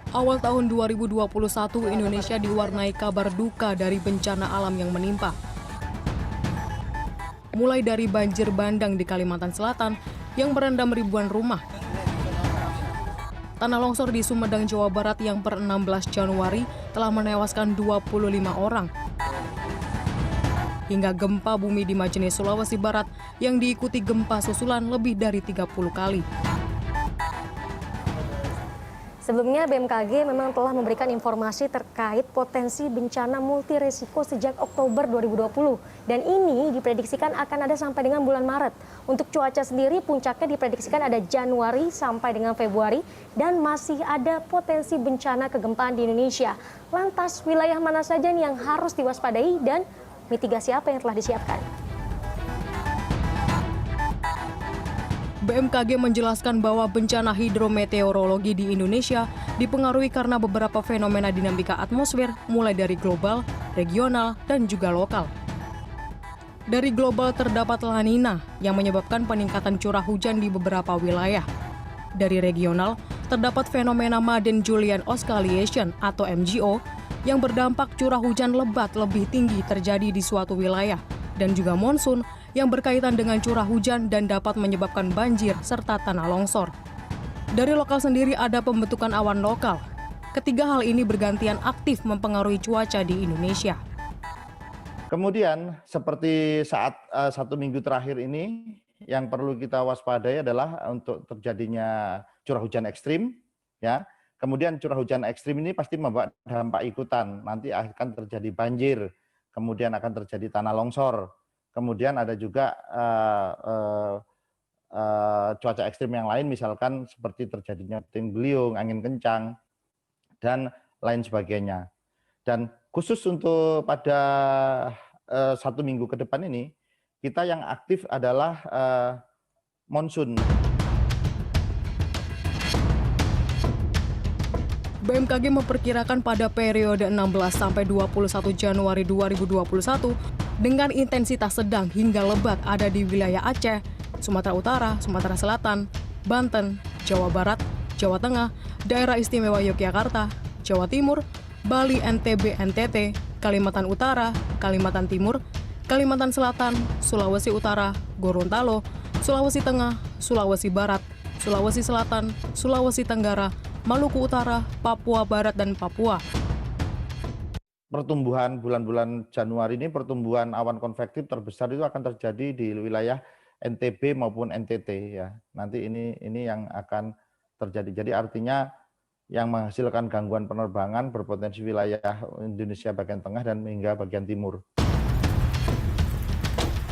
Awal tahun 2021, Indonesia diwarnai kabar duka dari bencana alam yang menimpa. Mulai dari banjir bandang di Kalimantan Selatan yang merendam ribuan rumah. Tanah longsor di Sumedang, Jawa Barat yang per 16 Januari telah menewaskan 25 orang. Hingga gempa bumi di Majene, Sulawesi Barat yang diikuti gempa susulan lebih dari 30 kali. Sebelumnya BMKG memang telah memberikan informasi terkait potensi bencana multiresiko sejak Oktober 2020. Dan ini diprediksikan akan ada sampai dengan bulan Maret. Untuk cuaca sendiri puncaknya diprediksikan ada Januari sampai dengan Februari. Dan masih ada potensi bencana kegempaan di Indonesia. Lantas wilayah mana saja nih yang harus diwaspadai dan mitigasi apa yang telah disiapkan? BMKG menjelaskan bahwa bencana hidrometeorologi di Indonesia dipengaruhi karena beberapa fenomena dinamika atmosfer mulai dari global, regional, dan juga lokal. Dari global terdapat La Nina yang menyebabkan peningkatan curah hujan di beberapa wilayah. Dari regional terdapat fenomena Madden-Julian Oscillation atau MJO yang berdampak curah hujan lebat lebih tinggi terjadi di suatu wilayah dan juga monsun yang berkaitan dengan curah hujan dan dapat menyebabkan banjir serta tanah longsor. Dari lokal sendiri ada pembentukan awan lokal. Ketiga hal ini bergantian aktif mempengaruhi cuaca di Indonesia. Kemudian seperti saat 1 minggu terakhir ini, yang perlu kita waspadai adalah untuk terjadinya curah hujan ekstrim, ya. Kemudian curah hujan ekstrim ini pasti membawa dampak ikutan. Nanti akan terjadi banjir, kemudian akan terjadi tanah longsor. Kemudian ada juga cuaca ekstrim yang lain, misalkan seperti terjadinya puting beliung, angin kencang, dan lain sebagainya. Dan khusus untuk pada 1 minggu ke depan ini, kita yang aktif adalah monsun. BMKG memperkirakan pada periode 16 sampai 21 Januari 2021 dengan intensitas sedang hingga lebat ada di wilayah Aceh, Sumatera Utara, Sumatera Selatan, Banten, Jawa Barat, Jawa Tengah, Daerah Istimewa Yogyakarta, Jawa Timur, Bali, NTB, NTT, Kalimantan Utara, Kalimantan Timur, Kalimantan Selatan, Sulawesi Utara, Gorontalo, Sulawesi Tengah, Sulawesi Barat, Sulawesi Selatan, Sulawesi Tenggara, Maluku Utara, Papua Barat, dan Papua. Pertumbuhan bulan-bulan Januari ini, pertumbuhan awan konvektif terbesar itu akan terjadi di wilayah NTB maupun NTT, ya. Nanti ini yang akan terjadi. Jadi artinya yang menghasilkan gangguan penerbangan berpotensi wilayah Indonesia bagian tengah dan hingga bagian timur.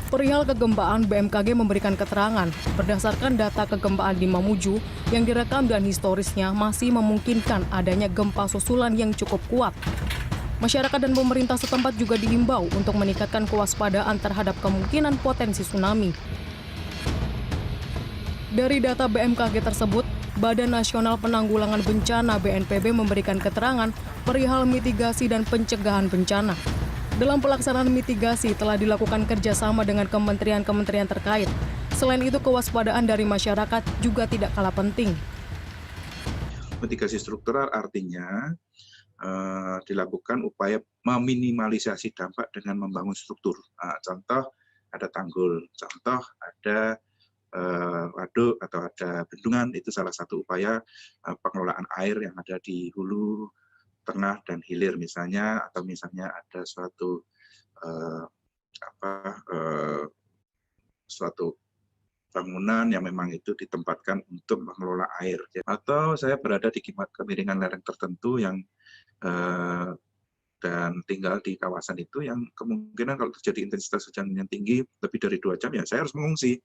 Perihal kegempaan, BMKG memberikan keterangan berdasarkan data kegempaan di Mamuju yang direkam dan historisnya masih memungkinkan adanya gempa susulan yang cukup kuat. Masyarakat dan pemerintah setempat juga diimbau untuk meningkatkan kewaspadaan terhadap kemungkinan potensi tsunami. Dari data BMKG tersebut, Badan Nasional Penanggulangan Bencana (BNPB) memberikan keterangan perihal mitigasi dan pencegahan bencana. Dalam pelaksanaan mitigasi telah dilakukan kerjasama dengan kementerian-kementerian terkait. Selain itu, kewaspadaan dari masyarakat juga tidak kalah penting. Mitigasi struktural artinya dilakukan upaya meminimalisasi dampak dengan membangun struktur. Contoh ada tanggul, contoh ada waduk atau ada bendungan, itu salah satu upaya pengelolaan air yang ada di hulu, tengah, dan hilir misalnya, atau misalnya ada suatu bangunan yang memang itu ditempatkan untuk mengelola air. Atau saya berada di kemiringan lereng tertentu yang dan tinggal di kawasan itu yang kemungkinan kalau terjadi intensitas hujan yang tinggi lebih dari 2 jam, ya saya harus mengungsi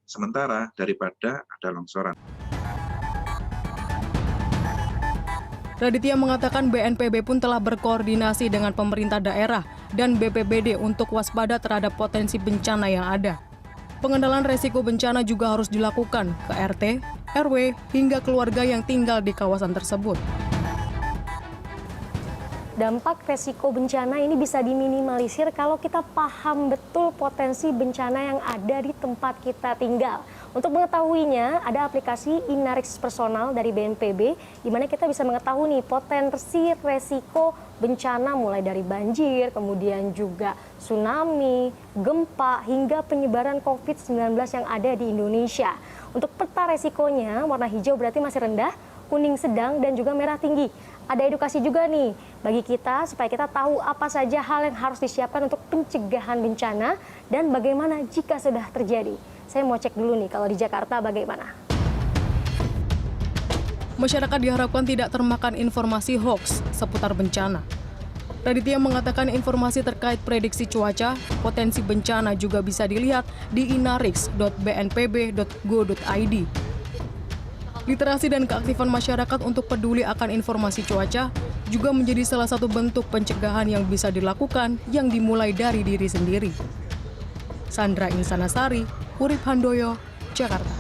sementara daripada ada longsoran. Raditya mengatakan BNPB pun telah berkoordinasi dengan pemerintah daerah dan BPBD untuk waspada terhadap potensi bencana yang ada. Pengendalian resiko bencana juga harus dilakukan ke RT, RW, hingga keluarga yang tinggal di kawasan tersebut. Dampak resiko bencana ini bisa diminimalisir kalau kita paham betul potensi bencana yang ada di tempat kita tinggal. Untuk mengetahuinya, ada aplikasi Inarix Personal dari BNPB, di mana kita bisa mengetahui nih potensi resiko bencana mulai dari banjir, kemudian juga tsunami, gempa, hingga penyebaran COVID-19 yang ada di Indonesia. Untuk peta resikonya, warna hijau berarti masih rendah, kuning sedang, dan juga merah tinggi. Ada edukasi juga nih bagi kita supaya kita tahu apa saja hal yang harus disiapkan untuk pencegahan bencana dan bagaimana jika sudah terjadi. Saya mau cek dulu nih kalau di Jakarta bagaimana. Masyarakat diharapkan tidak termakan informasi hoax seputar bencana. Raditya mengatakan informasi terkait prediksi cuaca, potensi bencana juga bisa dilihat di inarix.bnpb.go.id. Literasi dan keaktifan masyarakat untuk peduli akan informasi cuaca juga menjadi salah satu bentuk pencegahan yang bisa dilakukan yang dimulai dari diri sendiri. Sandra Insanasari, Urip Handoyo, Jakarta.